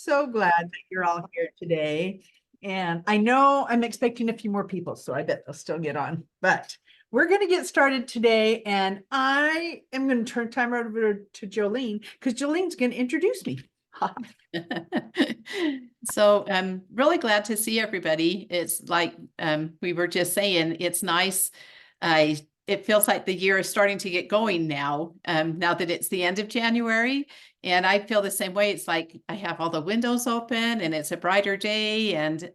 so glad that you're all here today. And I know I'm expecting a few more people, so I bet they'll still get on. But we're going to get started today. And I am going to turn time over to Jolene because Jolene's going to introduce me. So I'm really glad to see everybody. It's like we were just saying, it's nice. It feels like the year is starting to get going now, now that it's the end of January. And I feel the same way. It's like I have all the windows open and it's a brighter day. And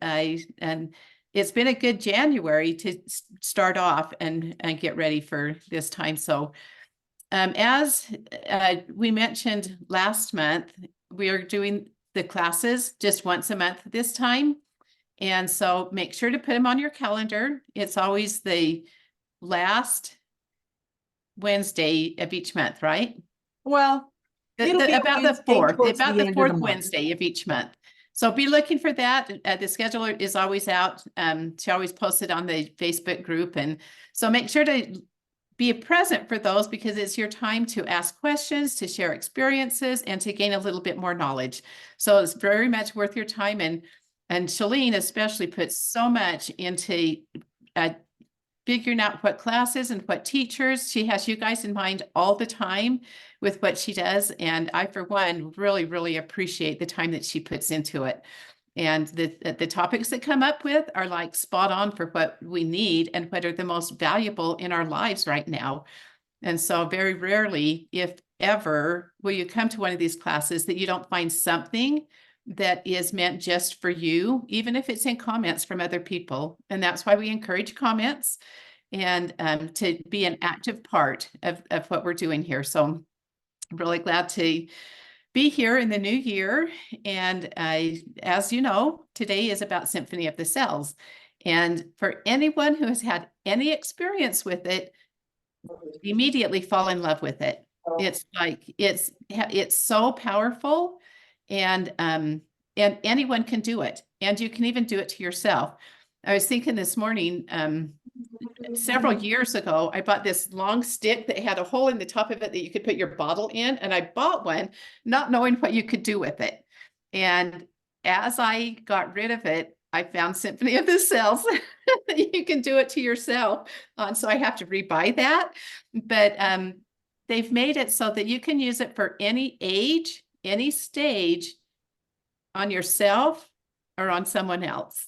it's been a good January to start off and get ready for this time. So as we mentioned last month, we are doing the classes just once a month this time. And so make sure to put them on your calendar. It's always the last Wednesday of each month, right? Well, about the fourth Wednesday of each month. So be looking for that. The scheduler is always out. She always posts it on the Facebook group. And so make sure to be present for those because it's your time to ask questions, to share experiences, and to gain a little bit more knowledge. So it's very much worth your time. And Shalene especially puts so much into figuring out what classes and what teachers. She has you guys in mind all the time with what she does. And I, for one, really, really appreciate the time that she puts into it. And the topics that come up with are like spot on for what we need and what are the most valuable in our lives right now. And so very rarely, if ever, will you come to one of these classes that you don't find something that is meant just for you, even if it's in comments from other people. And that's why we encourage comments and to be an active part of what we're doing here. So I'm really glad to be here in the new year. And as you know, today is about Symphony of the Cells. And for anyone who has had any experience with it, immediately fall in love with it. It's like, it's so powerful and anyone can do it. And you can even do it to yourself. I was thinking this morning, several years ago, I bought this long stick that had a hole in the top of it that you could put your bottle in. And I bought one, not knowing what you could do with it. And as I got rid of it, I found Symphony of the Cells. You can do it to yourself. So I have to rebuy that. But they've made it so that you can use it for any age, any stage on yourself or on someone else.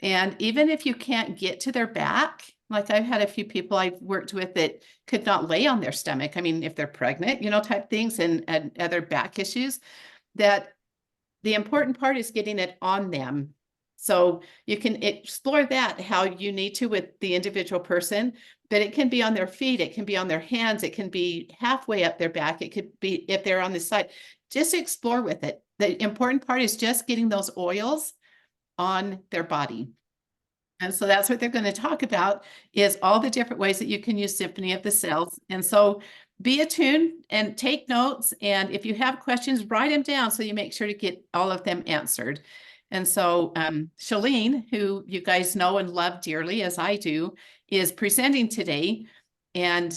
And even if you can't get to their back, like I've had a few people I've worked with that could not lay on their stomach. I mean, if they're pregnant, type things and other back issues, that the important part is getting it on them. So you can explore that how you need to with the individual person, but it can be on their feet, it can be on their hands, it can be halfway up their back, it could be if they're on the side. Just explore with it. The important part is just getting those oils on their body. And so that's what they're going to talk about is all the different ways that you can use Symphony of the Cells. And so be attuned and take notes. And if you have questions, write them down so you make sure to get all of them answered. And so Shalene, who you guys know and love dearly, as I do, is presenting today. And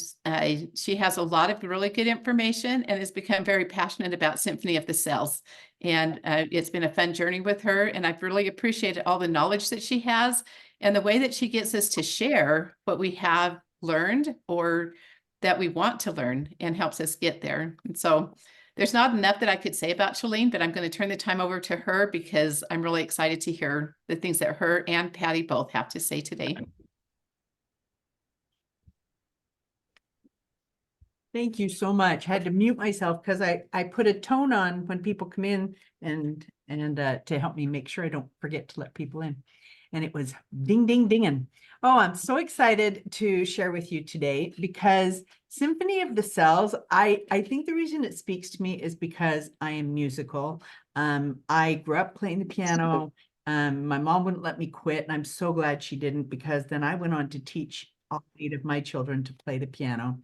she has a lot of really good information and has become very passionate about Symphony of the Cells. And it's been a fun journey with her. And I've really appreciated all the knowledge that she has and the way that she gets us to share what we have learned or that we want to learn and helps us get there. And so there's not enough that I could say about Shalene, but I'm going to turn the time over to her because I'm really excited to hear the things that her and Patty both have to say today. Thank you so much. I had to mute myself because I put a tone on when people come in and to help me make sure I don't forget to let people in. And it was ding, ding, dinging. Oh, I'm so excited to share with you today because Symphony of the Cells, I think the reason it speaks to me is because I am musical. I grew up playing the piano. My mom wouldn't let me quit, and I'm so glad she didn't because then I went on to teach all 8 of my children to play the piano.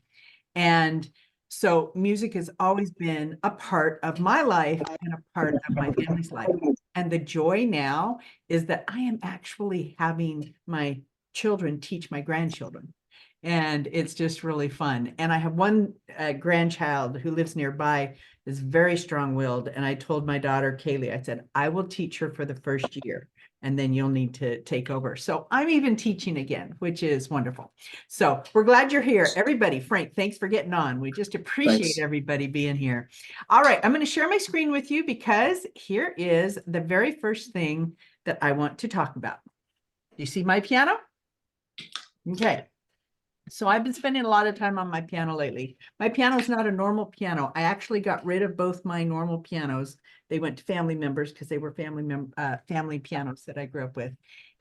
And so music has always been a part of my life and a part of my family's life. And the joy now is that I am actually having my children teach my grandchildren. And it's just really fun. And I have one grandchild who lives nearby, is very strong-willed. And I told my daughter, Kaylee, I said, I will teach her for the first year, and then you'll need to take over. So I'm even teaching again, which is wonderful. So we're glad you're here. Everybody, Frank, thanks for getting on. We just appreciate Thanks. everybody being here. All right, I'm going to share my screen with you because here is the very first thing that I want to talk about. Do you see my piano? Okay. So I've been spending a lot of time on my piano lately. My piano is not a normal piano. I actually got rid of both my normal pianos. They went to family members because they were family pianos that I grew up with.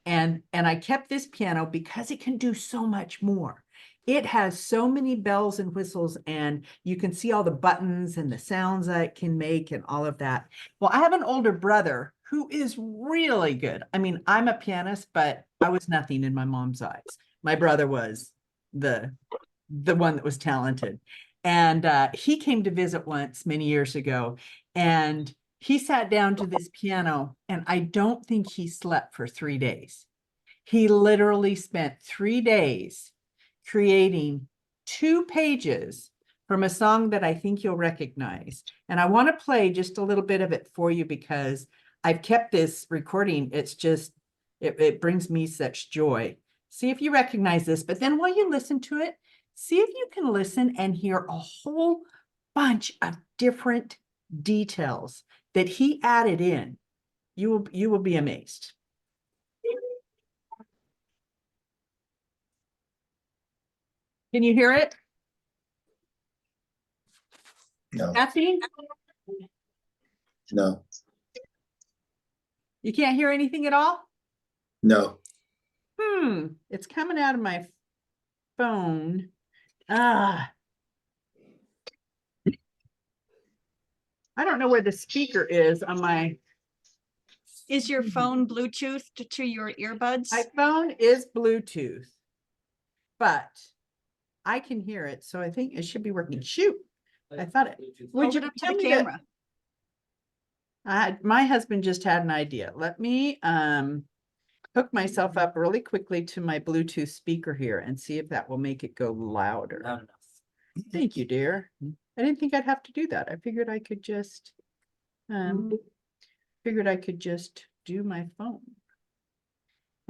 And I kept this piano because it can do so much more. It has so many bells and whistles, and you can see all the buttons and the sounds that it can make and all of that. Well, I have an older brother who is really good. I mean, I'm a pianist, but I was nothing in my mom's eyes. My brother was the one that was talented. And he came to visit once many years ago, and he sat down to this piano, and I don't think he slept for 3 days. He literally spent 3 days creating 2 pages from a song that I think you'll recognize. And I want to play just a little bit of it for you because I've kept this recording. It's just, it brings me such joy. See if you recognize this, but then while you listen to it, see if you can listen and hear a whole bunch of different details that he added in. You will be amazed. Can you hear it? No, Kathy? no, You can't hear anything at all? no. It's coming out of my phone. I don't know where the speaker is on my. Is your phone Bluetoothed to your earbuds? My phone is Bluetooth, but I can hear it, so I think it should be working. Shoot, I thought it. Would Hold you it up to tell the me that- camera. My husband just had an idea. Let me hook myself up really quickly to my Bluetooth speaker here and see if that will make it go louder. Loud enough. Thank you, dear. I didn't think I'd have to do that. I figured I could just do my phone.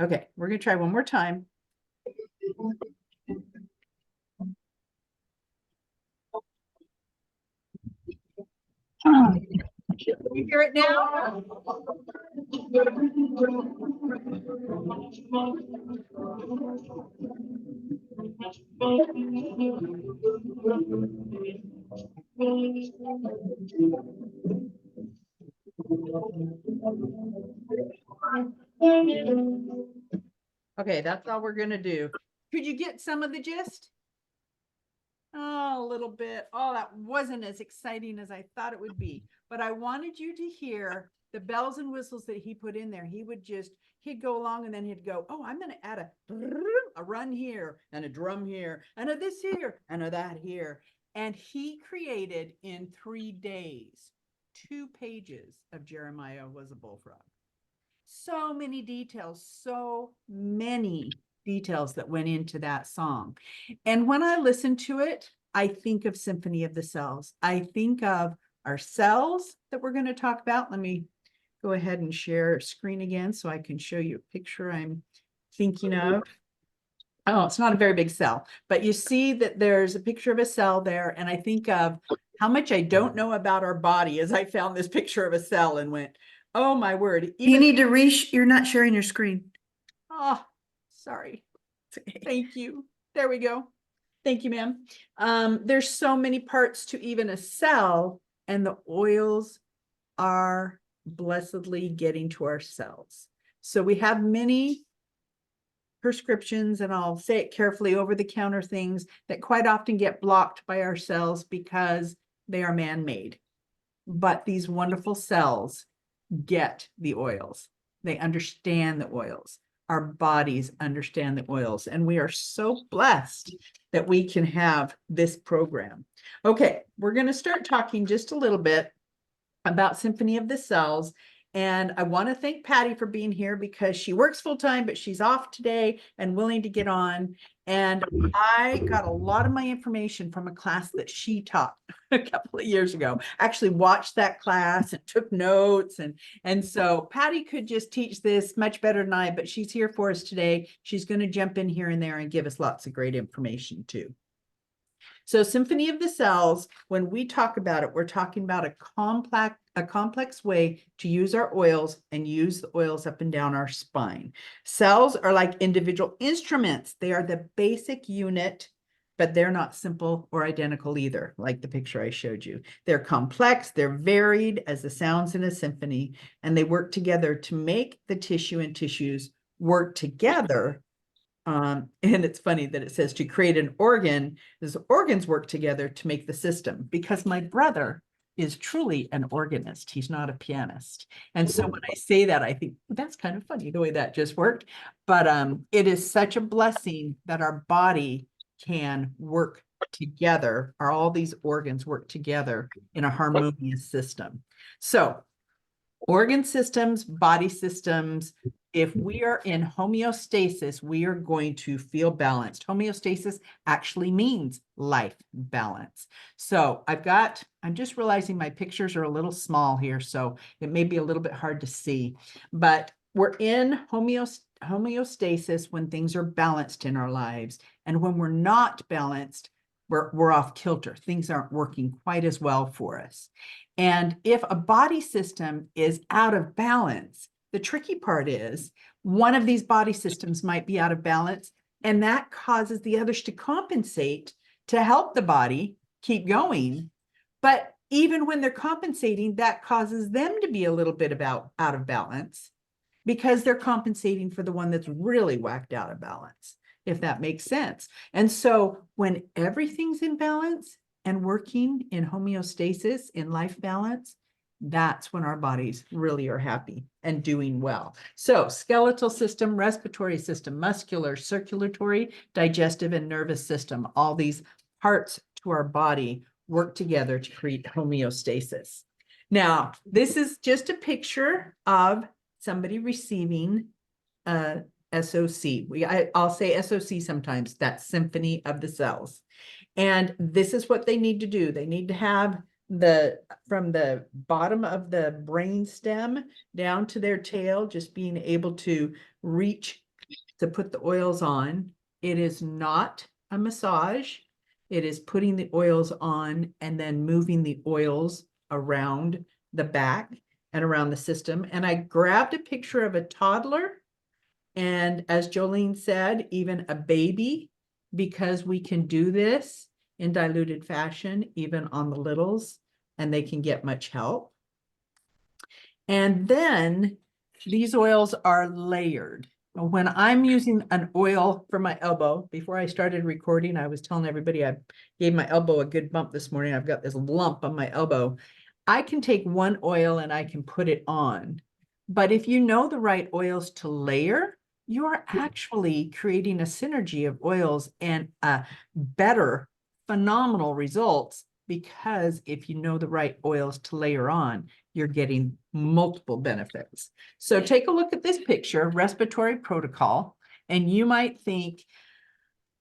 Okay, we're gonna try one more time. Can you hear it now? Okay, that's all we're gonna do. Could you get some of the gist? Oh, a little bit. Oh, that wasn't as exciting as I thought it would be, but I wanted you to hear the bells and whistles that he put in there. He'd go along and then he'd go, oh, I'm going to add a run here and a drum here and a this here and a that here. And he created in 3 days 2 pages of Jeremiah Was a Bullfrog. So many details, so many details that went into that song. And when I listen to it, I think of Symphony of the Cells. I think of our cells that we're going to talk about. Let me go ahead and share screen again so I can show you a picture I'm thinking of. Oh, it's not a very big cell, but you see that there's a picture of a cell there. And I think of how much I don't know about our body as I found this picture of a cell and went, oh my word. You need to you're not sharing your screen. Oh, sorry. Thank you. There we go. Thank you, ma'am. There's so many parts to even a cell, and the oils are blessedly getting to our cells. So we have many prescriptions, and I'll say it carefully, over-the-counter things that quite often get blocked by our cells because they are man-made. But these wonderful cells get the oils. They understand the oils. Our bodies understand the oils, and we are so blessed that we can have this program. Okay, we're going to start talking just a little bit about Symphony of the Cells, And I want to thank Patty for being here because she works full time, but she's off today and willing to get on. And I got a lot of my information from a class that she taught a couple of years ago. Actually watched that class and took notes. And so Patty could just teach this much better than I, but she's here for us today. She's going to jump in here and there and give us lots of great information too. So Symphony of the Cells, when we talk about it, we're talking about a complex way to use our oils and use the oils up and down our spine. Cells are like individual instruments. They are the basic unit, but they're not simple or identical either, like the picture I showed you. They're complex, they're varied as the sounds in a symphony, and they work together to make the tissue and tissues work together. And it's funny that it says to create an organ, these organs work together to make the system, because my brother is truly an organist. He's not a pianist. And so when I say that, I think that's kind of funny the way that just worked. But it is such a blessing that our body can work together, or all these organs work together in a harmonious system. So organ systems, body systems, if we are in homeostasis, we are going to feel balanced. Homeostasis actually means life balance. So I'm just realizing my pictures are a little small here, so it may be a little bit hard to see, but we're in homeostasis when things are balanced in our lives. And when we're not balanced, we're off kilter. Things aren't working quite as well for us. And if a body system is out of balance, the tricky part is one of these body systems might be out of balance, and that causes the others to compensate to help the body keep going. But even when they're compensating, that causes them to be a little bit out of balance, because they're compensating for the one that's really whacked out of balance, if that makes sense. And so when everything's in balance and working in homeostasis, in life balance, that's when our bodies really are happy and doing well. So skeletal system, respiratory system, muscular, circulatory, digestive, and nervous system, all these parts to our body work together to create homeostasis. Now, this is just a picture of somebody receiving a SOC. I'll say SOC sometimes, that's Symphony of the Cells. And this is what they need to do. They need to have from the bottom of the brain stem down to their tail, just being able to reach to put the oils on. It is not a massage. It is putting the oils on and then moving the oils around the back and around the system. And I grabbed a picture of a toddler, and as Jolene said, even a baby, because we can do this in diluted fashion, even on the littles, and they can get much help. And then these oils are layered. When I'm using an oil for my elbow, before I started recording, I was telling everybody I gave my elbow a good bump this morning. I've got this lump on my elbow. I can take one oil and I can put it on. But if you know the right oils to layer, you are actually creating a synergy of oils and better, phenomenal results, because if you know the right oils to layer on, you're getting multiple benefits. So take a look at this picture, respiratory protocol, and you might think,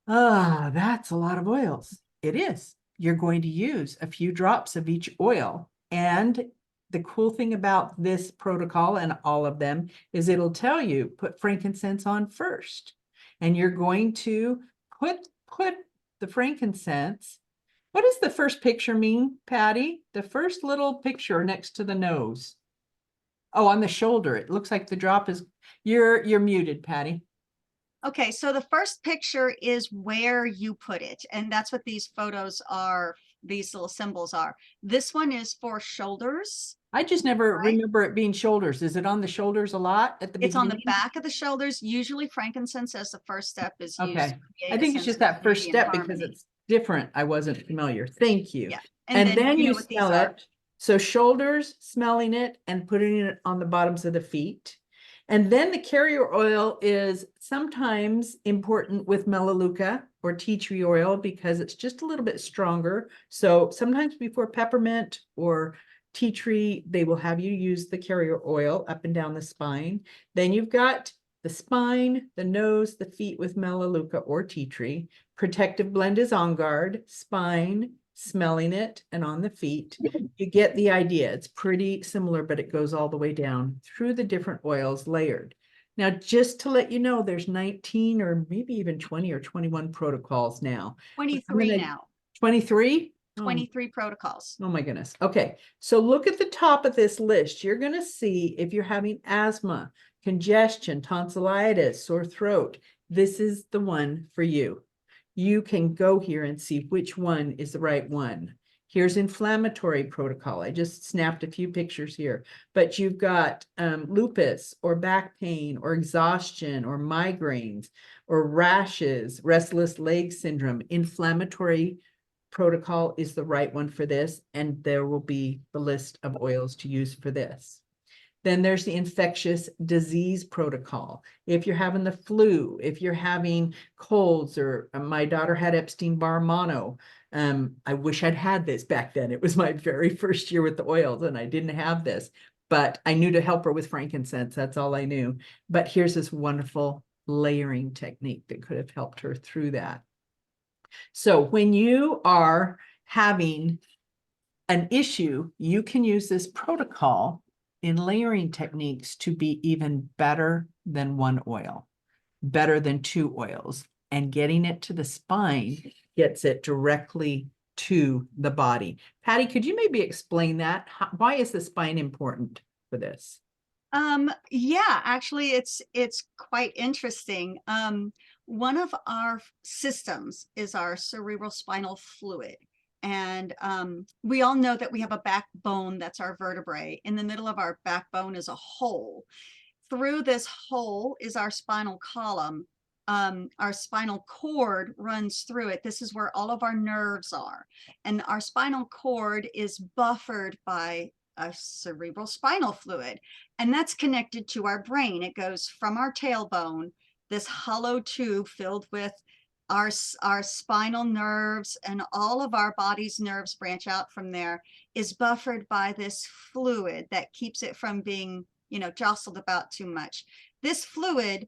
that's a lot of oils. It is. You're going to use a few drops of each oil. And the cool thing about this protocol and all of them is it'll tell you, put frankincense on first. And you're going to put the frankincense. What does the first picture mean, Patty? The first little picture next to the nose. Oh, on the shoulder. It looks like the drop is, you're muted, Patty. Okay, so the first picture is where you put it, and that's what these photos are, these little symbols are. This one is for shoulders. I just never Right. remember it being shoulders. Is it on the shoulders a lot at the It's on the beginning? back of the shoulders. Usually frankincense as the first step is used. Okay. to create I a think it's sense just of that first unity and step because harmony. it's different. I wasn't familiar. Thank you. Yeah. And then you what these smell are. it. So shoulders, smelling it and putting it on the bottoms of the feet. And then the carrier oil is sometimes important with melaleuca or tea tree oil because it's just a little bit stronger. So sometimes before peppermint or tea tree, they will have you use the carrier oil up and down the spine. Then you've got the spine, the nose, the feet with melaleuca or tea tree. Protective blend is on guard, spine, smelling it, and on the feet. You get the idea. It's pretty similar, but it goes all the way down through the different oils layered. Now, just to let you know, there's 19 or maybe even 20 or 21 protocols now. 23 gonna- now, 23? 23 protocols. Oh my goodness. Okay. So look at the top of this list. You're going to see if you're having asthma, congestion, tonsillitis, sore throat. This is the one for you. You can go here and see which one is the right one. Here's inflammatory protocol. I just snapped a few pictures here, but you've got lupus or back pain or exhaustion or migraines or rashes, restless leg syndrome. Inflammatory protocol is the right one for this, and there will be the list of oils to use for this. Then there's the infectious disease protocol. If you're having the flu, if you're having colds, or my daughter had Epstein-Barr mono. I wish I'd had this back then. It was my very first year with the oils and I didn't have this, but I knew to help her with frankincense. That's all I knew. But here's this wonderful layering technique that could have helped her through that. So when you are having an issue, you can use this protocol in layering techniques to be even better than one oil, better than two oils, and getting it to the spine gets it directly to the body. Patty, could you maybe explain that? Why is the spine important for this? Yeah, actually it's quite interesting. One of our systems is our cerebral spinal fluid. And we all know that we have a backbone, that's our vertebrae. In the middle of our backbone is a hole. Through this hole is our spinal column. Our spinal cord runs through it. This is where all of our nerves are. And our spinal cord is buffered by a cerebral spinal fluid. And that's connected to our brain. It goes from our tailbone, this hollow tube filled with our spinal nerves, and all of our body's nerves branch out from there, is buffered by this fluid that keeps it from being, jostled about too much. This fluid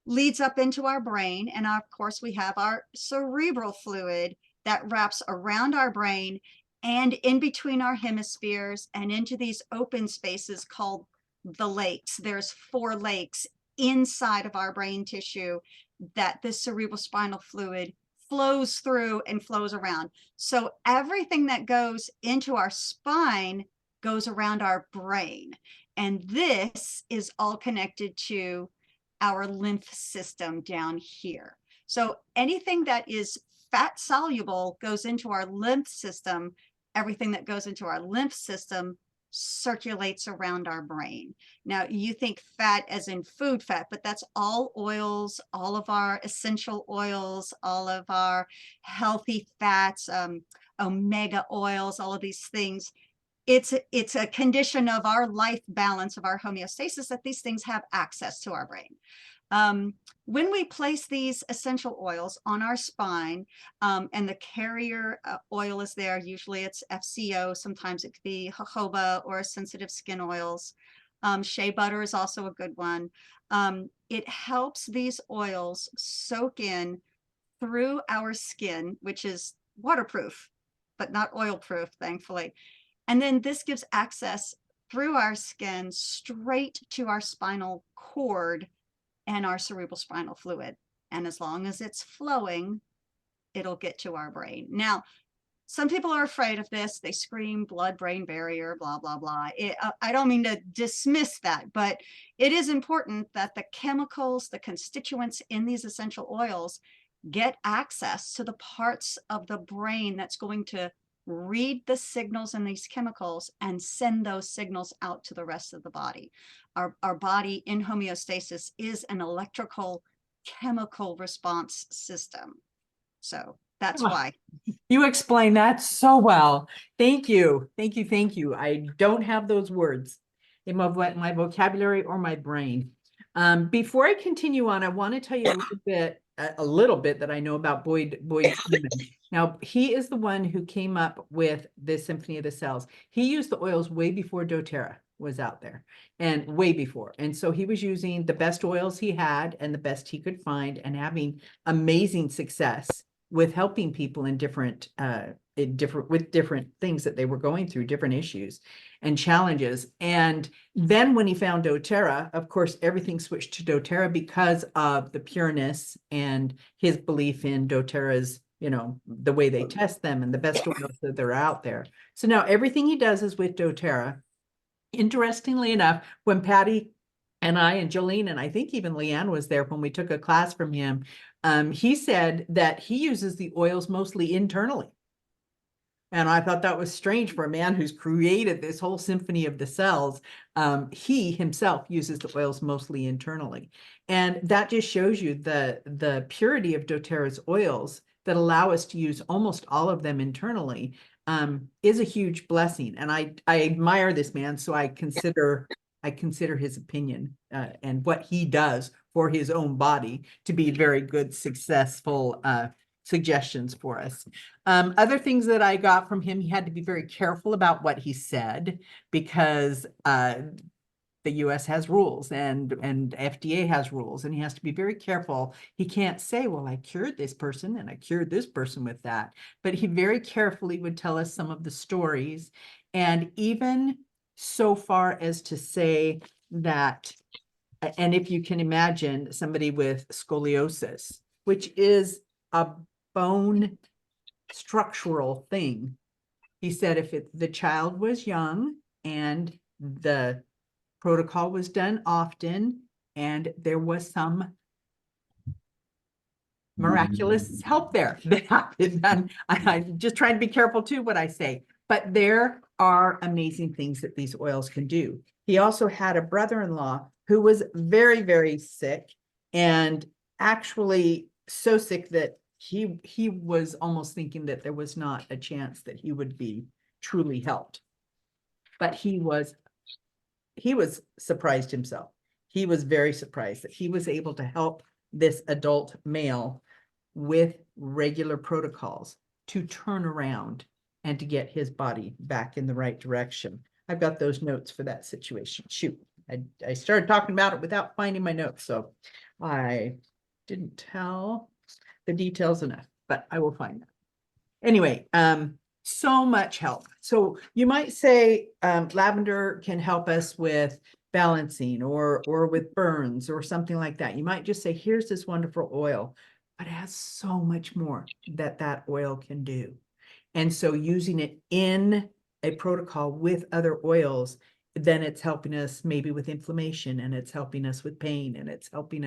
leads up into our brain, and of course we have our cerebral fluid that wraps around our brain and in between our hemispheres and into these open spaces called the lakes. There's 4 lakes inside of our brain tissue that this cerebral spinal fluid flows through and flows around. So everything that goes into our spine goes around our brain. And this is all connected to our lymph system down here. So anything that is fat soluble goes into our lymph system. Everything that goes into our lymph system circulates around our brain. Now, you think fat as in food fat, but that's all oils, all of our essential oils, all of our healthy fats, omega oils, all of these things. It's a condition of our life balance, of our homeostasis, that these things have access to our brain. When we place these essential oils on our spine, and the carrier oil is there, usually it's FCO, sometimes it could be jojoba or sensitive skin oils. Shea butter is also a good one. It helps these oils soak in through our skin, which is waterproof, but not oil proof, thankfully. And then this gives access through our skin straight to our spinal cord and our cerebral spinal fluid. And as long as it's flowing, it'll get to our brain. Now, some people are afraid of this. They scream blood-brain barrier, blah, blah, blah. I don't mean to dismiss that, but it is important that the chemicals, the constituents in these essential oils get access to the parts of the brain that's going to read the signals in these chemicals and send those signals out to the rest of the body. Our body in homeostasis is an electrical chemical response system. So that's why. You explain that so well. Thank you. Thank you. Thank you. I don't have those words in my vocabulary or my brain. Before I continue on, I want to tell you a little bit that I know about Boyd Seaman. Now, he is the one who came up with the Symphony of the Cells. He used the oils way before doTerra was out there, and way before. And so he was using the best oils he had and the best he could find, and having amazing success with helping people in different things that they were going through, different issues and challenges. And then when he found doTerra, of course, everything switched to doTerra because of the pureness and his belief in doTerra's, the way they test them and the best oils that are out there. So now everything he does is with doTerra. Interestingly enough, when Patty and I and Jolene, and I think even Leanne was there when we took a class from him, he said that he uses the oils mostly internally. And I thought that was strange for a man who's created this whole symphony of the cells. He himself uses the oils mostly internally. And that just shows you the purity of doTerra's oils that allow us to use almost all of them internally, is a huge blessing. And I admire this man, so I consider his opinion and what he does for his own body to be very good, successful suggestions for us. Other things that I got from him, he had to be very careful about what he said, because the US has rules and FDA has rules, and he has to be very careful. He can't say, well, I cured this person and I cured this person with that, but he very carefully would tell us some of the stories, and even so far as to say that, and if you can imagine somebody with scoliosis, which is a bone structural thing. He said if the child was young and the protocol was done often and there was some miraculous help there that happened. I'm just trying to be careful too what I say, but there are amazing things that these oils can do. He also had a brother-in-law who was very, very sick, and actually so sick that he was almost thinking that there was not a chance that he would be truly helped. But he was surprised himself. He was very surprised that he was able to help this adult male with regular protocols to turn around and to get his body back in the right direction. I've got those notes for that situation. Shoot, I started talking about it without finding my notes, so I didn't tell the details enough, but I will find that. Anyway, so much help. So you might say lavender can help us with balancing or with burns or something like that. You might just say, here's this wonderful oil, but it has so much more that oil can do. And so using it in a protocol with other oils, then it's helping us maybe with inflammation, and it's helping us with pain, and it's helping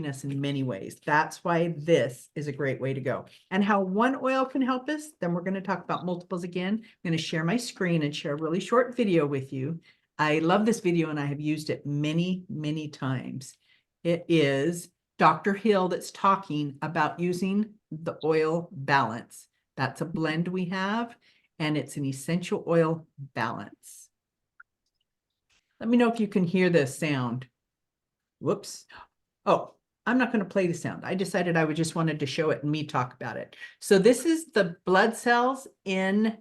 us in many ways. That's why this is a great way to go. And how one oil can help us, then we're going to talk about multiples again. I'm going to share my screen and share a really short video with you. I love this video and I have used it many, many times. It is Dr. Hill that's talking about using the oil balance. That's a blend we have, and it's an essential oil balance. Let me know if you can hear the sound. Whoops. Oh, I'm not going to play the sound. I decided I just wanted to show it and me talk about it. So this is the blood cells in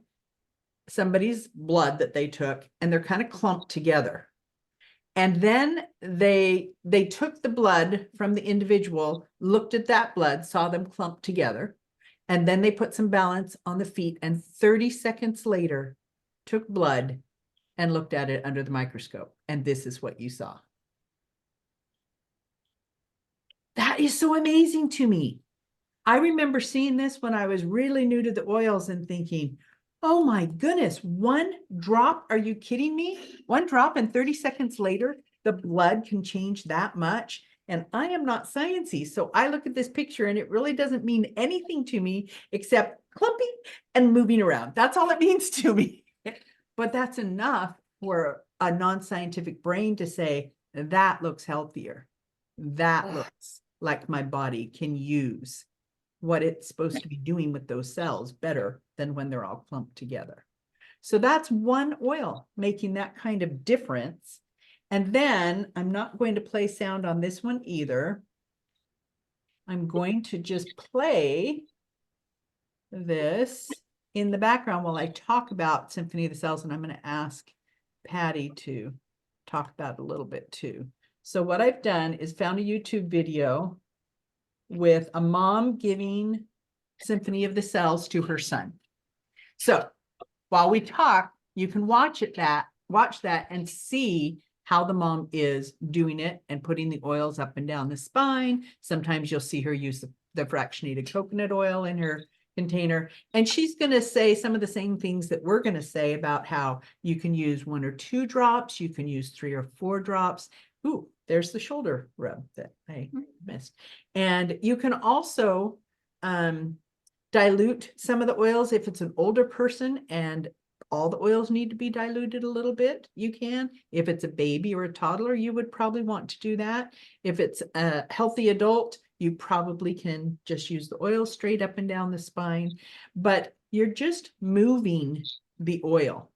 somebody's blood that they took, and they're kind of clumped together. And then they took the blood from the individual, looked at that blood, saw them clumped together, and then they put some balance on the feet, and 30 seconds later took blood and looked at it under the microscope. And this is what you saw. That is so amazing to me. I remember seeing this when I was really new to the oils and thinking, oh my goodness, one drop? Are you kidding me? One drop, and 30 seconds later, the blood can change that much. And I am not sciencey, so I look at this picture and it really doesn't mean anything to me except clumping and moving around. That's all it means to me. But that's enough for a non-scientific brain to say, that looks healthier. That looks like my body can use what it's supposed to be doing with those cells better than when they're all clumped together. So that's one oil making that kind of difference. And then I'm not going to play sound on this one either. I'm going to just play this in the background while I talk about Symphony of the Cells, and I'm going to ask Patty to talk about it a little bit too. So what I've done is found a YouTube video with a mom giving Symphony of the Cells to her son. So while we talk, you can watch that and see how the mom is doing it and putting the oils up and down the spine. Sometimes you'll see her use the fractionated coconut oil in her container. And she's going to say some of the same things that we're going to say about how you can use 1 or 2 drops. You can use 3 or 4 drops. Ooh, there's the shoulder rub that I missed. And you can also dilute some of the oils. If it's an older person and all the oils need to be diluted a little bit, you can. If it's a baby or a toddler, you would probably want to do that. If it's a healthy adult, you probably can just use the oil straight up and down the spine, but you're just moving the oil.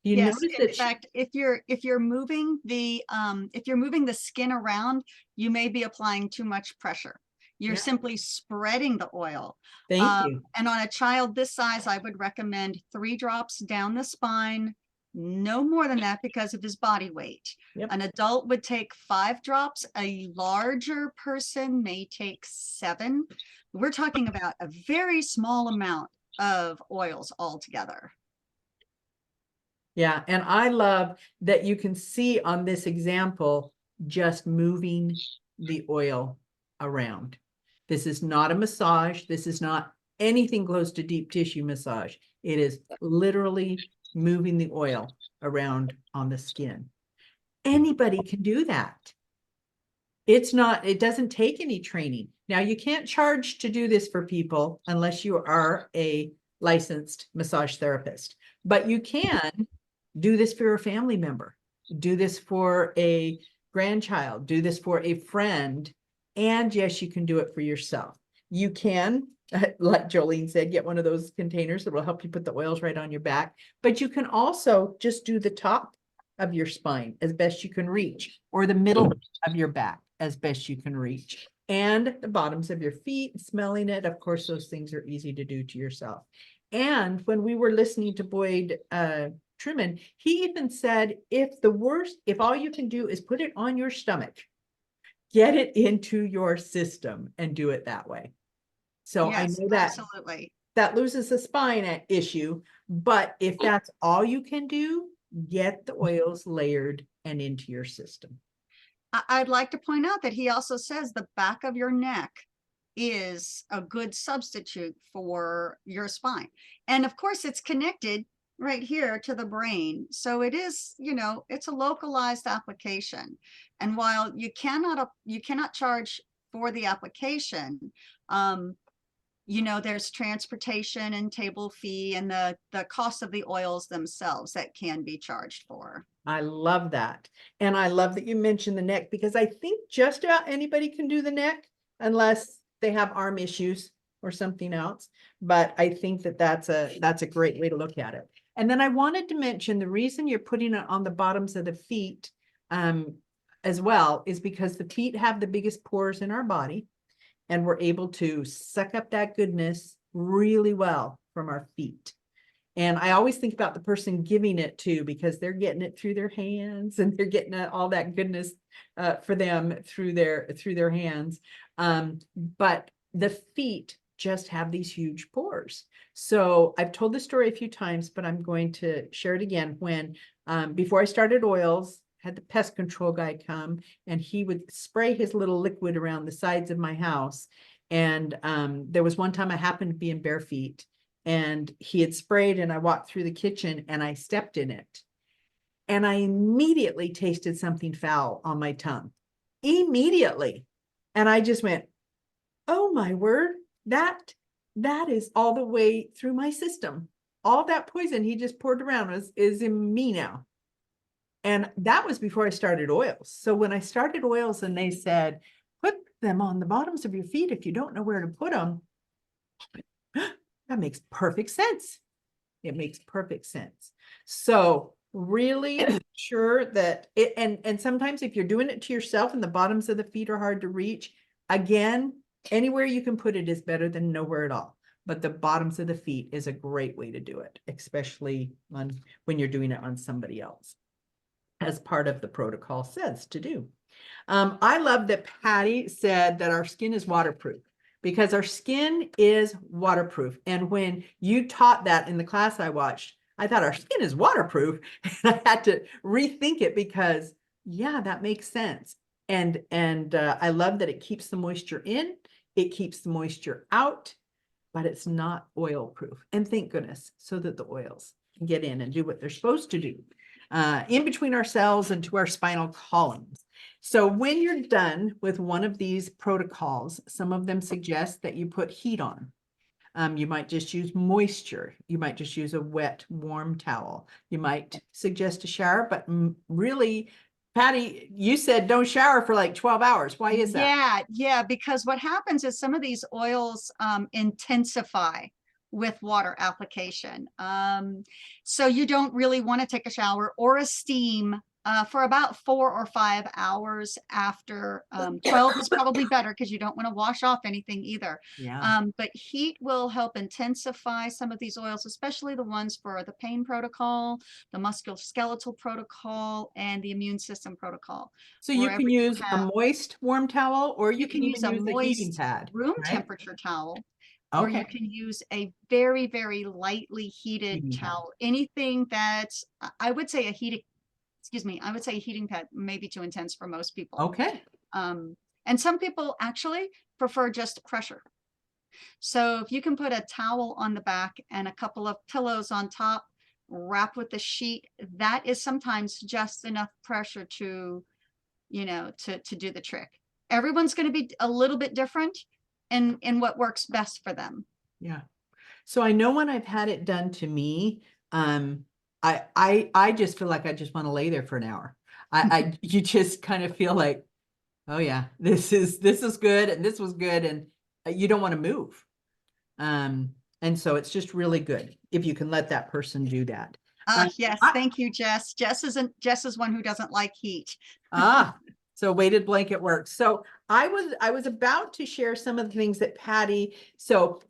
You Yes, notice in that fact, if you're moving the skin around, you may be applying too much pressure. You're Yeah. simply spreading the oil. thank you. And on a child this size, I would recommend 3 drops down the spine, no more than that because of his body weight. Yep. An adult would take 5 drops. A larger person may take 7. We're talking about a very small amount of oils altogether. Yeah, and I love that you can see on this example just moving the oil around. This is not a massage. This is not anything close to deep tissue massage. It is literally moving the oil around on the skin. Anybody can do that. It doesn't take any training. Now, you can't charge to do this for people unless you are a licensed massage therapist, but you can do this for a family member, do this for a grandchild, do this for a friend, and yes, you can do it for yourself. You can, like Jolene said, get one of those containers that will help you put the oils right on your back, but you can also just do the top of your spine as best you can reach, or the middle of your back as best you can reach, and the bottoms of your feet, smelling it. Of course, those things are easy to do to yourself. And when we were listening to Boyd Truman, he even said, if all you can do is put it on your stomach, get it into your system and do it that way. So Yes, I know that absolutely. that loses the spine issue, but if that's all you can do, get the oils layered and into your system. I'd like to point out that he also says the back of your neck is a good substitute for your spine. And of course, it's connected right here to the brain. So it is, it's a localized application. And while you cannot charge for the application, there's transportation and table fee and the cost of the oils themselves that can be charged for. I love that. And I love that you mentioned the neck, because I think just about anybody can do the neck unless they have arm issues or something else. But I think that that's a great way to look at it. And then I wanted to mention the reason you're putting it on the bottoms of the feet as well is because the feet have the biggest pores in our body, and we're able to suck up that goodness really well from our feet. And I always think about the person giving it to, because they're getting it through their hands and they're getting all that goodness for them through their hands. But the feet just have these huge pores. So I've told this story a few times, but I'm going to share it again. When before I started oils, had the pest control guy come, and he would spray his little liquid around the sides of my house. And there was one time I happened to be in bare feet, and he had sprayed, and I walked through the kitchen and I stepped in it. And I immediately tasted something foul on my tongue. Immediately. And I just went, oh my word, that is all the way through my system. All that poison he just poured around is in me now. And that was before I started oils. So when I started oils and they said, put them on the bottoms of your feet if you don't know where to put them, that makes perfect sense. It makes perfect sense. So really make sure that it, and sometimes if you're doing it to yourself and the bottoms of the feet are hard to reach, again, anywhere you can put it is better than nowhere at all. But the bottoms of the feet is a great way to do it, especially when you're doing it on somebody else, as part of the protocol says to do. I love that Patty said that our skin is waterproof, because our skin is waterproof. And when you taught that in the class I watched, I thought our skin is waterproof. And I had to rethink it because, yeah, that makes sense. And I love that it keeps the moisture in, it keeps the moisture out, but it's not oil proof. And thank goodness, so that the oils can get in and do what they're supposed to do in between our cells and to our spinal columns. So when you're done with one of these protocols, some of them suggest that you put heat on. You might just use moisture. You might just use a wet, warm towel. You might suggest a shower, but really, Patty, you said don't shower for like 12 hours. Why is that? Yeah, because what happens is some of these oils intensify with water application. So you don't really want to take a shower or a steam for about 4 or 5 hours after 12 is probably better, because you don't want to wash off anything either. Yeah. But heat will help intensify some of these oils, especially the ones for the pain protocol, the musculoskeletal protocol, and the immune system protocol. So you Wherever can you use a have- moist warm towel, or you you can can use even a use a heating moist pad, room right? temperature towel, or you Okay. can use a very, very lightly heated Heating pad. towel. Anything that's, I would say a heating, excuse me, I would say a heating pad may be too intense for most people. Okay. And some people actually prefer just pressure. So if you can put a towel on the back and a couple of pillows on top, wrap with the sheet, that is sometimes just enough pressure to, you know, to do the trick. Everyone's going to be a little bit different in what works best for them. Yeah. So I know when I've had it done to me, I just feel like I just want to lay there for an hour. You just kind of feel like, oh yeah, this is good and this was good, and you don't want to move. And so it's just really good if you can let that person do that. Yes, thank you, Jess. Jess is one who doesn't like heat. So weighted blanket works. So I was about to share some of the things that Patty, so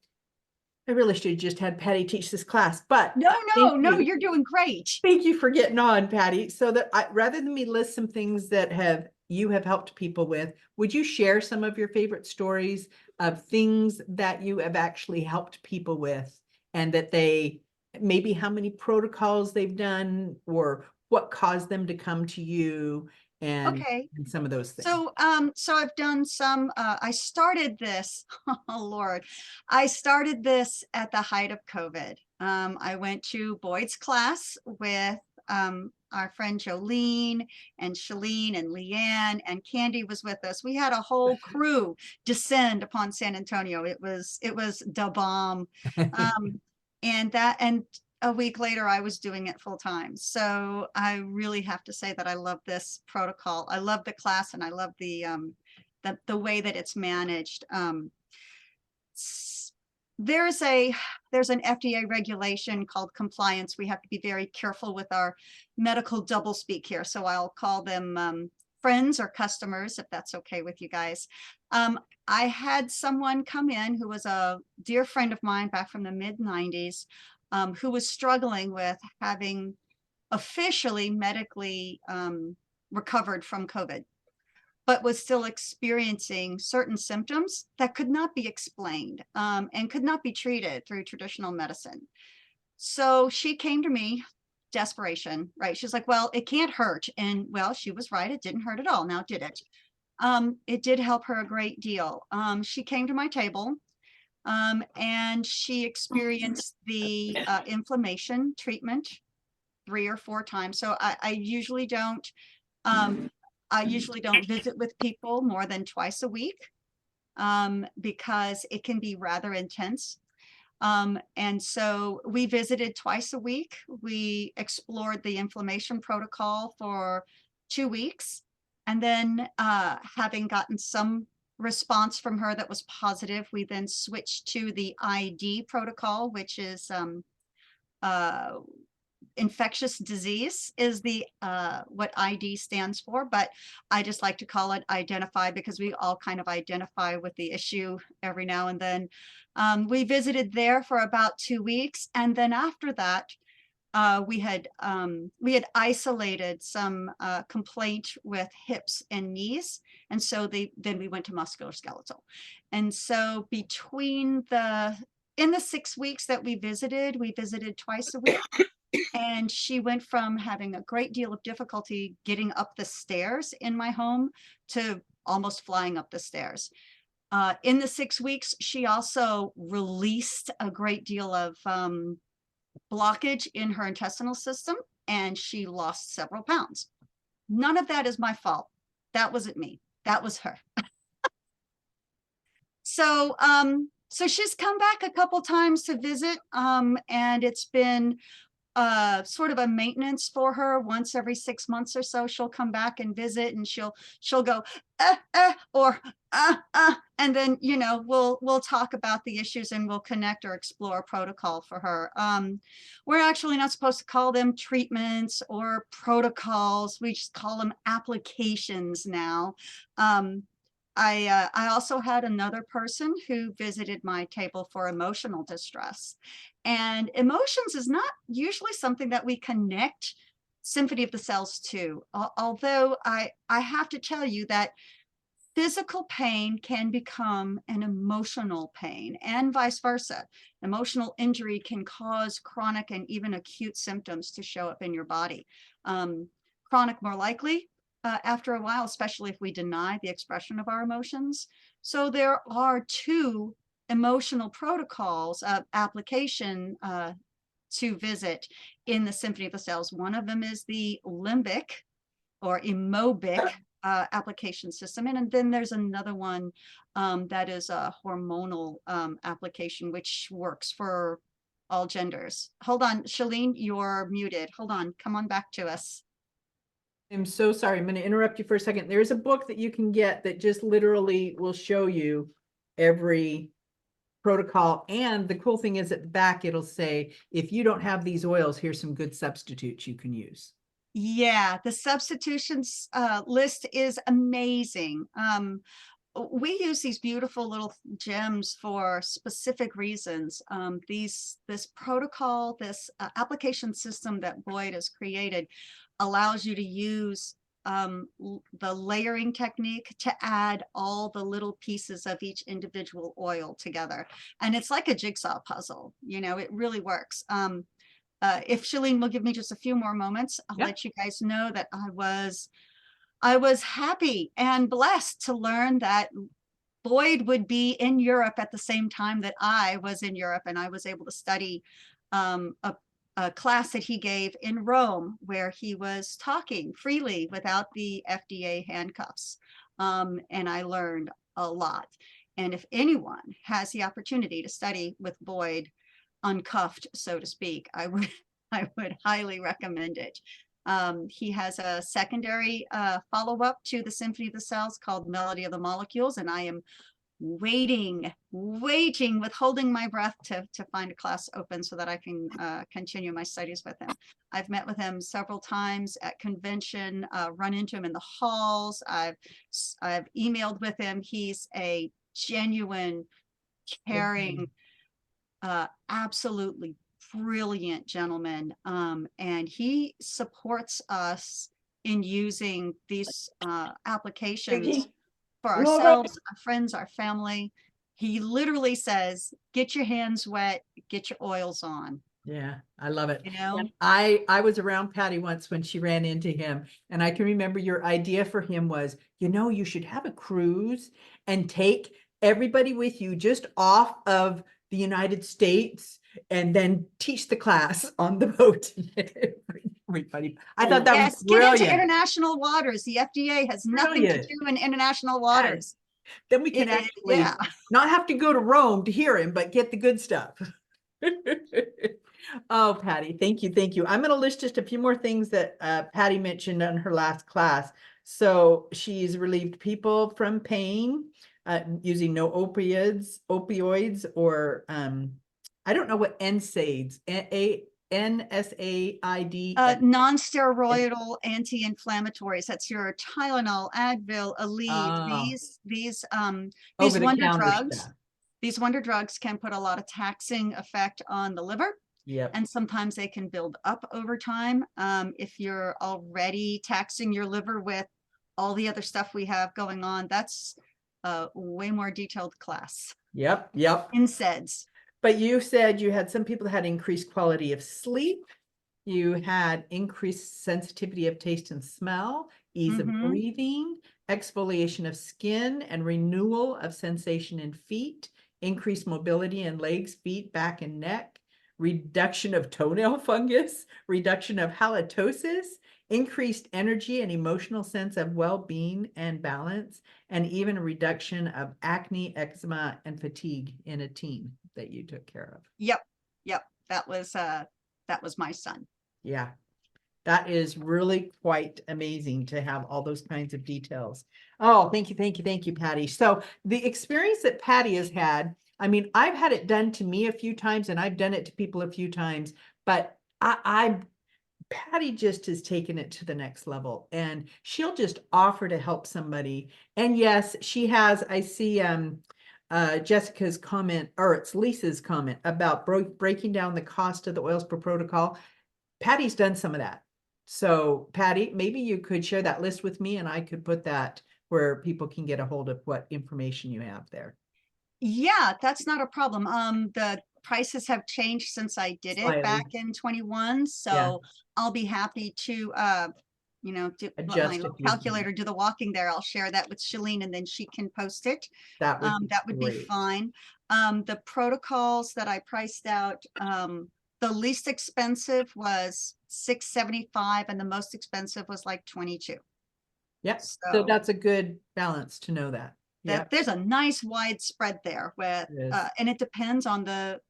I really should have just had Patty teach this class, but No, thank you. you're doing great. Thank you for getting on, Patty. So that rather than me list some things that you have helped people with, would you share some of your favorite stories of things that you have actually helped people with, and that they, maybe how many protocols they've done or what caused them to come to you, and Okay. some of those things. So, so I've done some, I started this, oh Lord, I started this at the height of COVID. I went to Boyd's class with, our friend Jolene and Shalene and Leanne, and Candy was with us. We had a whole crew descend upon San Antonio. It was da bomb. And a week later, I was doing it full time. So I really have to say that I love this protocol. I love the class, and I love the way that it's managed. There's an FDA regulation called compliance. We have to be very careful with our medical doublespeak here. So I'll call them friends or customers, if that's okay with you guys. I had someone come in who was a dear friend of mine back from the mid-90s, who was struggling with having officially medically recovered from COVID, but was still experiencing certain symptoms that could not be explained and could not be treated through traditional medicine. So she came to me, desperation, right? She's like, well, it can't hurt. And well, she was right. It didn't hurt at all. Now, did it? It did help her a great deal. She came to my table. And she experienced the inflammation treatment 3 or 4 times. So I usually don't visit with people more than twice a week because it can be rather intense. And so we visited twice a week. We explored the inflammation protocol for 2 weeks. And then having gotten some response from her that was positive, we then switched to the ID protocol, which is infectious disease is the what ID stands for, but I just like to call it identify because we all kind of identify with the issue every now and then. We visited there for about 2 weeks, and then after that, we had isolated some complaint with hips and knees, and so then we went to musculoskeletal. And so in the 6 weeks that we visited twice a week. And she went from having a great deal of difficulty getting up the stairs in my home to almost flying up the stairs. In the 6 weeks, she also released a great deal of blockage in her intestinal system, and she lost several pounds. None of that is my fault. That wasn't me. That was her. So, so she's come back a couple times to visit, and it's been sort of a maintenance for her. Once every 6 months or so, she'll come back and visit, and she'll go or and then we'll talk about the issues, and we'll connect or explore a protocol for her. We're actually not supposed to call them treatments or protocols. We just call them applications now. I also had another person who visited my table for emotional distress, and emotions is not usually something that we connect Symphony of the Cells to, although I have to tell you that physical pain can become an emotional pain, and vice versa. Emotional injury can cause chronic and even acute symptoms to show up in your body. Chronic more likely, after a while, especially if we deny the expression of our emotions. So there are 2 emotional protocols of application to visit in the Symphony of the Cells. One of them is the limbic or emobic application system. And then there's another one that is a hormonal application, which works for all genders. Hold on, Shalene, you're muted. Hold on, come on back to us. I'm so sorry. I'm going to interrupt you for a second. There's a book that you can get that just literally will show you every protocol. And the cool thing is at the back, it'll say, if you don't have these oils, here's some good substitutes you can use. Yeah, the substitutions list is amazing. We use these beautiful little gems for specific reasons. This protocol, this application system that Boyd has created allows you to use the layering technique to add all the little pieces of each individual oil together. And it's like a jigsaw puzzle, it really works. If Shalene will give me just a few more moments, I'll let you guys know that I was happy and blessed to learn that Boyd would be in Europe at the same time that I was in Europe, and I was able to study a class that he gave in Rome, where he was talking freely without the FDA handcuffs. And I learned a lot. And if anyone has the opportunity to study with Boyd uncuffed, so to speak, I would highly recommend it. He has a secondary follow-up to the Symphony of the Cells called Melody of the Molecules, and I am waiting, withholding my breath to find a class open so that I can continue my studies with him. I've met with him several times at convention, run into him in the halls. I've emailed with him. He's a genuine, caring, absolutely brilliant gentleman, and he supports us in using these applications for ourselves, our friends, our family. He literally says, get your hands wet, get your oils on. Yeah, I love it. I was around Patty once when she ran into him, and I can remember your idea for him was, you should have a cruise and take everybody with you just off of the United States and then teach the class on the boat. Everybody. I thought that was brilliant. Get into international waters. The FDA has nothing to do in international waters. Then we can actually not have to go to Rome to hear him, but get the good stuff. Oh, Patty, thank you. Thank you. I'm going to list just a few more things that Patty mentioned in her last class. So she's relieved people from pain using no opioids, or I don't know what NSAIDs, NSAID. Non-steroidal anti-inflammatories. That's your Tylenol, Advil, Aleve. Oh. These Over the wonder counter drugs. stuff. These wonder drugs can put a lot of taxing effect on the liver, Yep. and sometimes they can build up over time. If you're already taxing your liver with all the other stuff we have going on, that's a way more detailed class. Yep. Yep. NSAIDs. But you said you had some people that had increased quality of sleep. You had increased sensitivity of taste and smell, ease of Mhm. breathing, exfoliation of skin and renewal of sensation in feet, increased mobility in legs, feet, back, and neck, reduction of toenail fungus, reduction of halitosis, increased energy and emotional sense of well-being and balance, and even a reduction of acne, eczema, and fatigue in a teen that you took care of. Yep. That was my son. Yeah, that is really quite amazing to have all those kinds of details. Oh, thank you, Patty. So the experience that Patty has had, I mean, I've had it done to me a few times and I've done it to people a few times, but Patty just has taken it to the next level and she'll just offer to help somebody. And yes, she has, I see, Jessica's comment, or it's Lisa's comment about breaking down the cost of the oils per protocol. Patty's done some of that. So Patty, maybe you could share that list with me and I could put that where people can get a hold of what information you have there. Yeah, that's not a problem. The prices have changed since I did it back Slightly. in 21. So I'll be happy to, let Adjust my if little you calculator do the walking there. I'll share that with Shalene and then she can post it. That would That would be great. fine. The protocols that I priced out, the least expensive was $675 and the most expensive was like 22. Yep. So So that's a good balance to know that. that Yep. there's a nice wide spread there with, It is. and it depends on the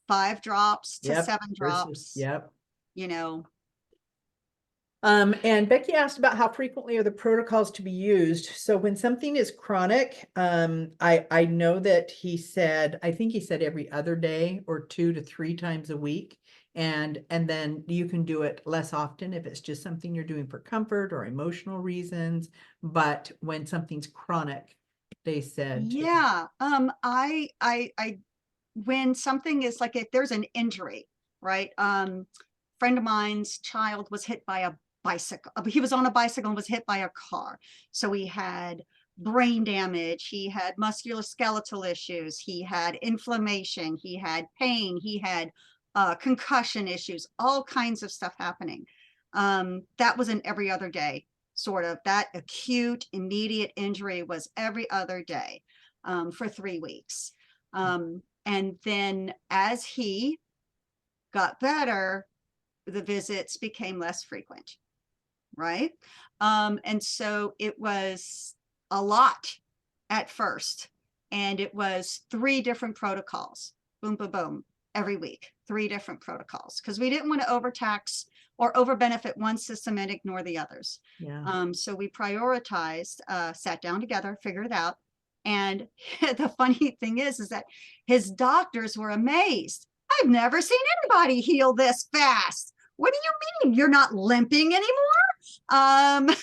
5 drops to Yep. 7 Versus, drops, yep. you know. And Becky asked about how frequently are the protocols to be used. So when something is chronic, I know that he said, I think he said every other day or 2 to 3 times a week. And then you can do it less often if it's just something you're doing for comfort or emotional reasons. But when something's chronic, they said, Yeah, when something is like, if there's an injury, right? Friend of mine's child was hit by a bicycle. He was on a bicycle and was hit by a car. So he had brain damage, he had musculoskeletal issues, he had inflammation, he had pain, he had concussion issues, all kinds of stuff happening. That was an every other day sort of. That acute immediate injury was every other day for 3 weeks. And then as he got better, the visits became less frequent, right? And so it was a lot at first. And it was 3 different protocols, boom, boom, boom, every week, 3 different protocols, because we didn't want to overtax or overbenefit one system and ignore the others. yeah. So we prioritized, sat down together, figured it out. And the funny thing is that his doctors were amazed. I've never seen anybody heal this fast. What do you mean you're not limping anymore?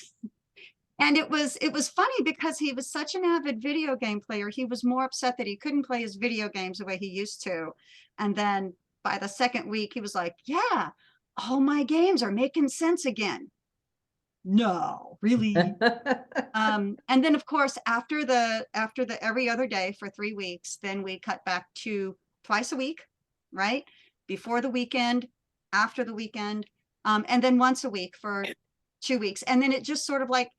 And it was funny because he was such an avid video game player. He was more upset that he couldn't play his video games the way he used to. And then by the second week, he was like, yeah, all my games are making sense again. No, really. And then of course, after the every other day for 3 weeks, then we cut back to twice a week, right? Before the weekend, after the weekend, and then once a week for 2 weeks. And then it just sort of like,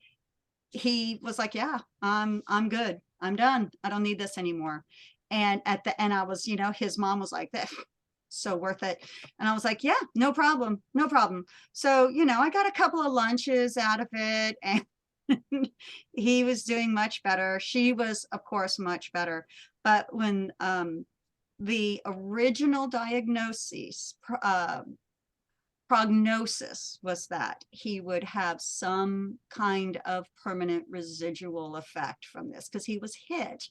he was like, yeah, I'm good. I'm done. I don't need this anymore. And at the end, I was, his mom was like, that so worth it. And I was like, yeah, no problem. No problem. So, I got a couple of lunches out of it and he was doing much better. She was, of course, much better. But when the original prognosis was that he would have some kind of permanent residual effect from this because he was hit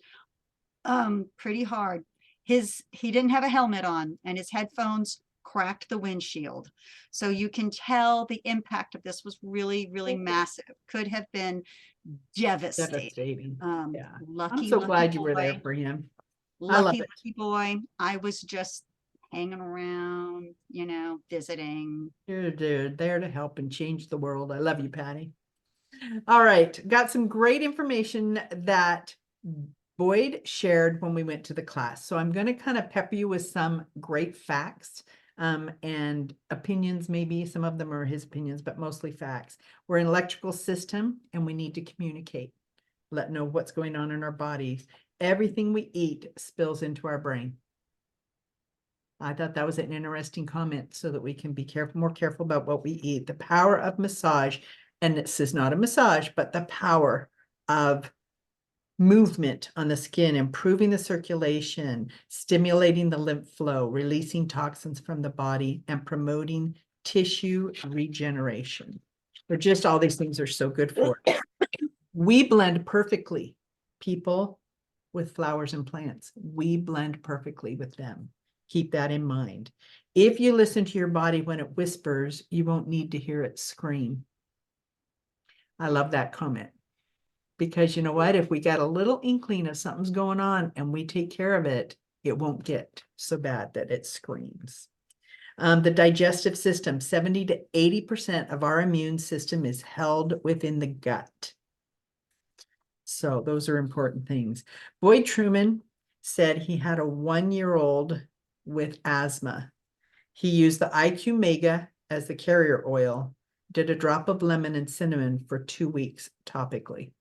pretty hard. He didn't have a helmet on and his headphones cracked the windshield. So you can tell the impact of this was really, really massive. Could have been devastating. Devastating. Yeah. Lucky, I'm so lucky glad you were there boy. for him. I love Lucky, it. lucky boy. I was just hanging around, you know, visiting. You're there to help and change the world. I love you, Patty. All right. Got some great information that Boyd shared when we went to the class. So I'm going to kind of pepper you with some great facts and opinions. Maybe some of them are his opinions, but mostly facts. We're an electrical system and we need to communicate, let know what's going on in our bodies. Everything we eat spills into our brain. I thought that was an interesting comment so that we can be more careful about what we eat. The power of massage, and this is not a massage, but the power of movement on the skin, improving the circulation, stimulating the lymph flow, releasing toxins from the body, and promoting tissue regeneration. They're just all these things are so good for us. We blend perfectly, people with flowers and plants. We blend perfectly with them. Keep that in mind. If you listen to your body when it whispers, you won't need to hear it scream. I love that comment. Because you know what? If we got a little inkling of something's going on and we take care of it, it won't get so bad that it screams. The digestive system, 70 to 80% of our immune system is held within the gut. So those are important things. Boyd Truman said he had a 1-year-old with asthma. He used the IQ Mega as the carrier oil, did a drop of lemon and cinnamon for 2 weeks topically.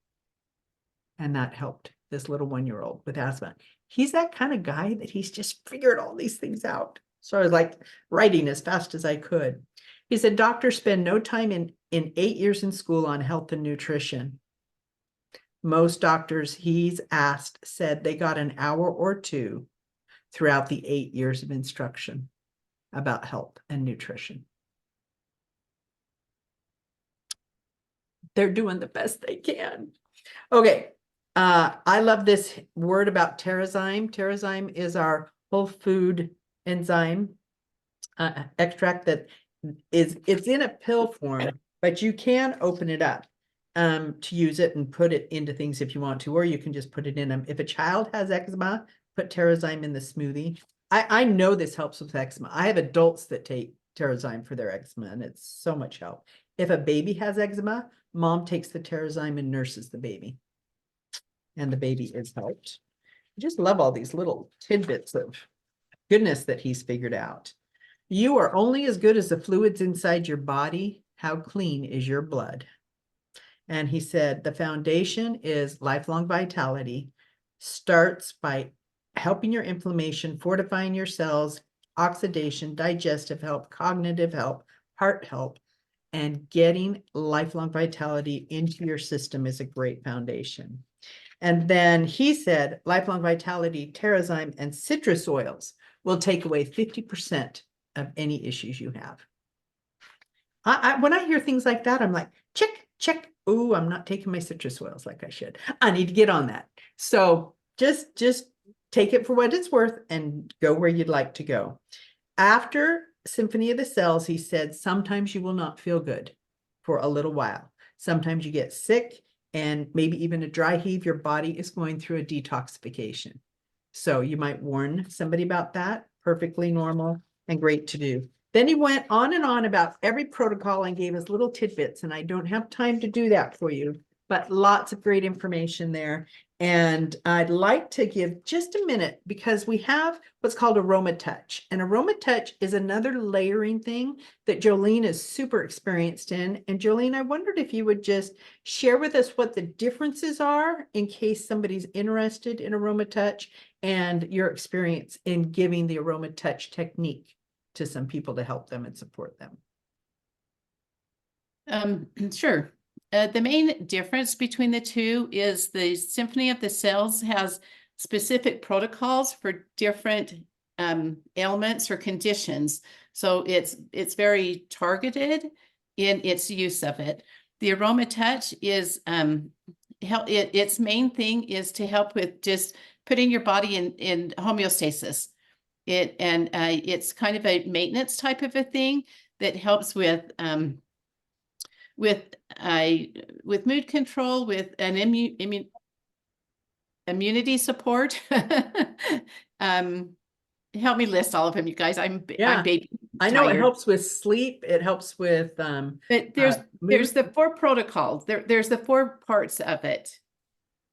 And that helped this little 1-year-old with asthma. He's that kind of guy that he's just figured all these things out. So I was like writing as fast as I could. He said, doctors spend no time in 8 years in school on health and nutrition. Most doctors he's asked said they got an hour or 2 throughout the 8 years of instruction about health and nutrition. They're doing the best they can. Okay. I love this word about Terrazyme. Terrazyme is our whole food enzyme extract that it's in a pill form, but you can open it up to use it and put it into things if you want to, or you can just put it in them. If a child has eczema, put Terrazyme in the smoothie. I know this helps with eczema. I have adults that take Terrazyme for their eczema, and it's so much help. If a baby has eczema, mom takes the Terrazyme and nurses the baby. And the baby is helped. I just love all these little tidbits of goodness that he's figured out. You are only as good as the fluids inside your body. How clean is your blood? And he said the foundation is lifelong vitality, starts by helping your inflammation, fortifying your cells, oxidation, digestive health, cognitive health, heart health, and getting lifelong vitality into your system is a great foundation. And then he said, lifelong vitality, Terrazyme, and citrus oils will take away 50% of any issues you have. When I hear things like that, I'm like, check. Oh, I'm not taking my citrus oils like I should. I need to get on that. So just take it for what it's worth and go where you'd like to go. After Symphony of the Cells, he said, sometimes you will not feel good for a little while. Sometimes you get sick and maybe even a dry heave. Your body is going through a detoxification. So you might warn somebody about that. Perfectly normal and great to do. Then he went on and on about every protocol and gave us little tidbits, and I don't have time to do that for you, but lots of great information there. And I'd like to give just a minute because we have what's called Aroma Touch. And Aroma Touch is another layering thing that Jolene is super experienced in. And Jolene, I wondered if you would just share with us what the differences are in case somebody's interested in Aroma Touch and your experience in giving the Aroma Touch technique to some people to help them and support them. Sure. The main difference between the two is the Symphony of the Cells has specific protocols for different ailments or conditions. So it's very targeted in its use of it. The Aroma Touch is its main thing is to help with just putting your body in homeostasis. It's kind of a maintenance type of a thing that helps with mood control, with an immunity support. Help me list all of them, you guys. I'm baby I know it tired. helps with sleep. It helps with But there's the 4 protocols. There's the 4 parts of it.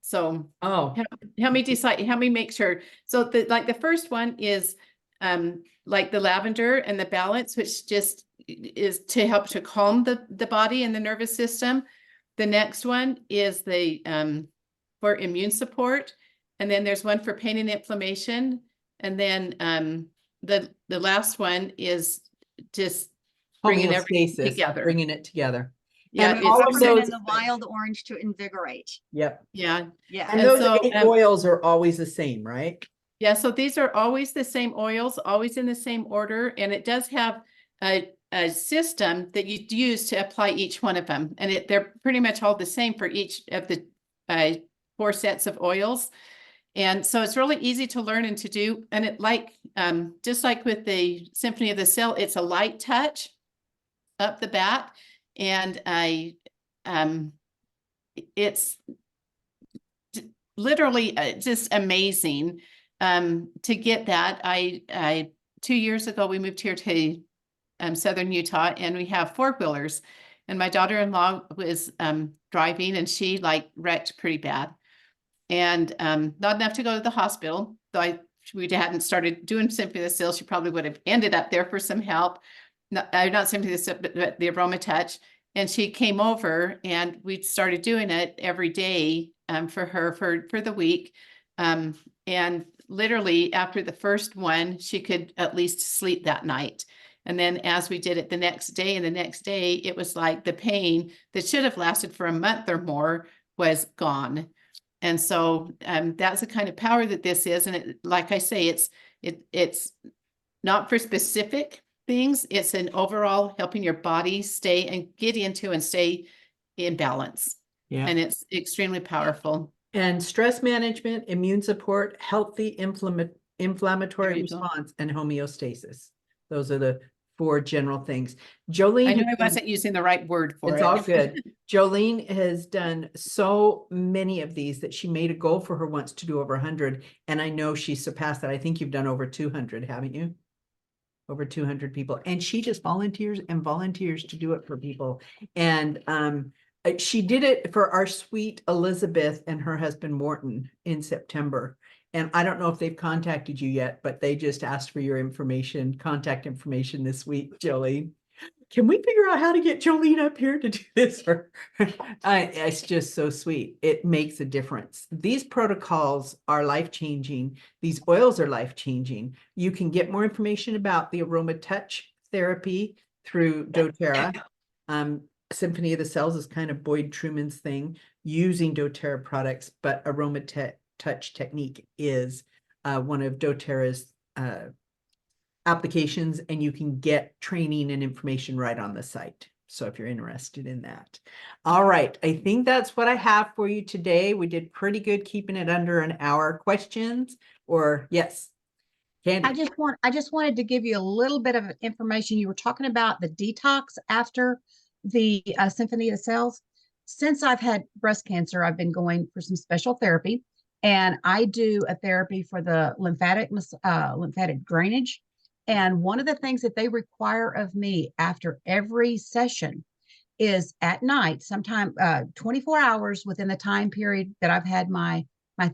So oh, help me decide, help me make sure. So the first one is like the lavender and the balance, which just is to help to calm the body and the nervous system. The next one is the for immune support. And then there's one for pain and inflammation. And then the last one is just bringing everything homeostasis, together. bringing it together. Yeah, And it's all of Peppermint those, and the wild orange to invigorate. yep. yeah. Yeah. And And those so, 8 oils are always the same, right? Yeah, so these are always the same oils, always in the same order, and it does have a system that you use to apply each one of them. And they're pretty much all the same for each of the 4 sets of oils. And so it's really easy to learn and to do. And just like with the Symphony of the Cell, it's a light touch up the bat. And it's literally just amazing to get that. I 2 years ago, we moved here to Southern Utah, and we have 4-wheelers. And my daughter-in-law was driving, and she wrecked pretty bad. And not enough to go to the hospital. Though we hadn't started doing Symphony of the Cell, she probably would have ended up there for some help. Not Symphony of the Cell, but the Aroma Touch. And she came over, and we started doing it every day for her for the week. And literally after the first one, she could at least sleep that night. And then as we did it the next day and the next day, it was like the pain that should have lasted for a month or more was gone. And so that's the kind of power that this is. And like I say, it's not for specific things. It's an overall helping your body stay and get into and stay in balance. Yeah. And it's extremely powerful. And stress management, immune support, healthy inflammatory response, and homeostasis. Those are the 4 general things. Jolene, I knew I wasn't using the right word for it. it's all good. Jolene has done so many of these that she made a goal for her once to do over 100. And I know she surpassed that. I think you've done over 200, haven't you? Over 200 people. And she just volunteers to do it for people. And she did it for our sweet Elizabeth and her husband Morton in September. And I don't know if they've contacted you yet, but they just asked for your contact information this week, Jolene. Can we figure out how to get Jolene up here to do this? It's just so sweet. It makes a difference. These protocols are life-changing. These oils are life-changing. You can get more information about the Aroma Touch therapy through doTerra. Symphony of the Cells is kind of Boyd Truman's thing, using doTerra products, but Aroma Touch technique is one of doTerra's applications, and you can get training and information right on the site. So if you're interested in that. All right. I think that's what I have for you today. We did pretty good keeping it under an hour. Questions or yes? Candy. I just wanted to give you a little bit of information. You were talking about the detox after the Symphony of the Cells. Since I've had breast cancer, I've been going for some special therapy, and I do a therapy for the lymphatic drainage. And one of the things that they require of me after every session is at night, sometime 24 hours within the time period that I've had my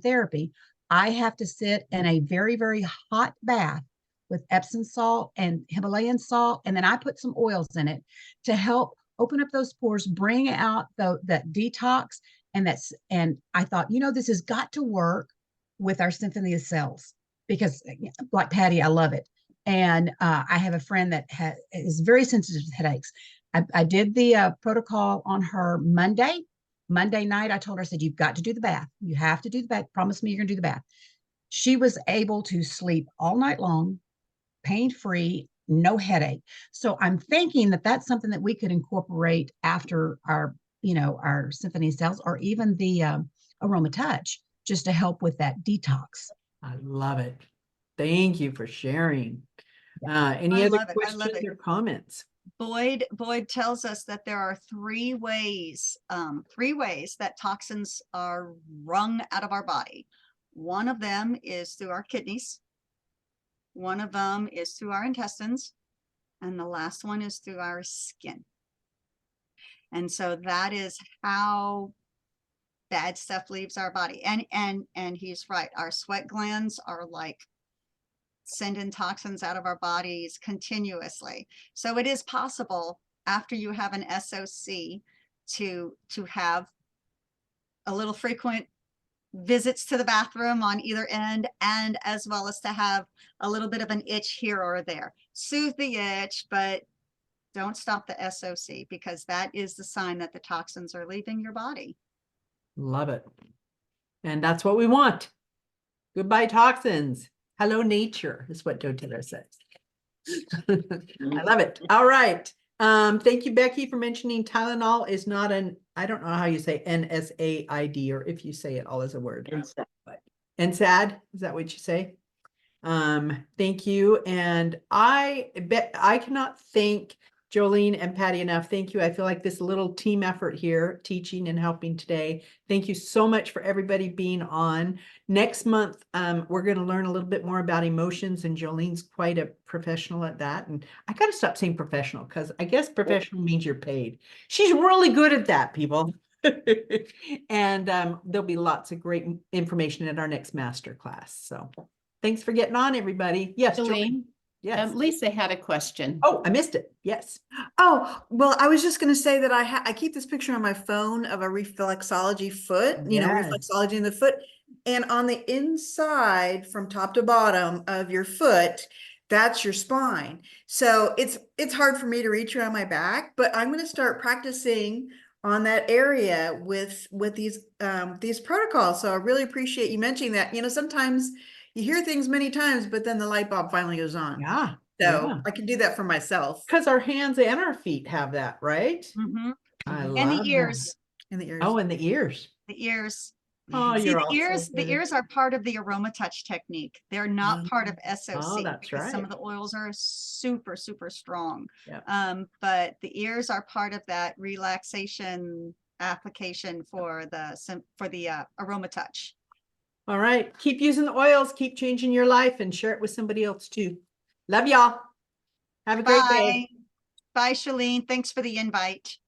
therapy, I have to sit in a very, very hot bath with Epsom salt and Himalayan salt. And then I put some oils in it to help open up those pores, bring out that detox. And I thought, this has got to work with our Symphony of Cells because, like Patty, I love it. And I have a friend that is very sensitive to headaches. I did the protocol on her Monday night. I told her, I said, you've got to do the bath. You have to do the bath. Promise me you're going to do the bath. She was able to sleep all night long, pain-free, no headache. So I'm thinking that that's something that we could incorporate after our Symphony Cells, or even the Aroma Touch, just to help with that detox. I love it. Thank you for sharing. Any I other love it. I love questions it. or comments? Boyd tells us that there are three ways that toxins are wrung out of our body. One of them is through our kidneys. One of them is through our intestines. And the last one is through our skin. And so that is how bad stuff leaves our body. And he's right. Our sweat glands are like sending toxins out of our bodies continuously. So it is possible after you have an SOC to have a little frequent visits to the bathroom on either end, and as well as to have a little bit of an itch here or there. Soothe the itch, but don't stop the SOC, because that is the sign that the toxins are leaving your body. Love it. And that's what we want. Goodbye toxins. Hello nature is what doTerra says. I love it. All right. Thank you, Becky, for mentioning Tylenol is not I don't know how you say NSAID, or if you say it all as a word. NSAID, is that what you say? Thank you. And I bet I cannot thank Jolene and Patty enough. Thank you. I feel like this little team effort here, teaching and helping today. Thank you so much for everybody being on. Next month, we're going to learn a little bit more about emotions, and Jolene's quite a professional at that. And I got to stop saying professional, because I guess professional means you're paid. She's really good at that, people. And there'll be lots of great information at our next master class. So thanks for getting on, everybody. Yes, Jolene. Jolene, Yes. Lisa had a question. Oh, I missed it. Yes. Oh, well, I was just gonna say that I keep this picture on my phone of a reflexology foot, Yes. reflexology in the foot. And on the inside, from top to bottom of your foot, that's your spine. So it's hard for me to reach around my back, but I'm gonna start practicing on that area with these protocols. So I really appreciate you mentioning that. Sometimes you hear things many times, but then the light bulb finally goes on. Yeah. So I can do that for myself. Because our hands and our feet have that, right? Mm-hmm. I And love the that. ears, In the ears. Oh, and the ears. the ears. Oh, See, you're the all so ears, the good. ears are part of the aroma touch technique. They're not part of SOC. Oh, that's because some right. of the oils are super, super strong. Yep. But the ears are part of that relaxation application for the aroma touch. All right. Keep using the oils. Keep changing your life, and share it with somebody else too. Love y'all. Have a great day. Bye. Bye, Shalene. Thanks for the invite.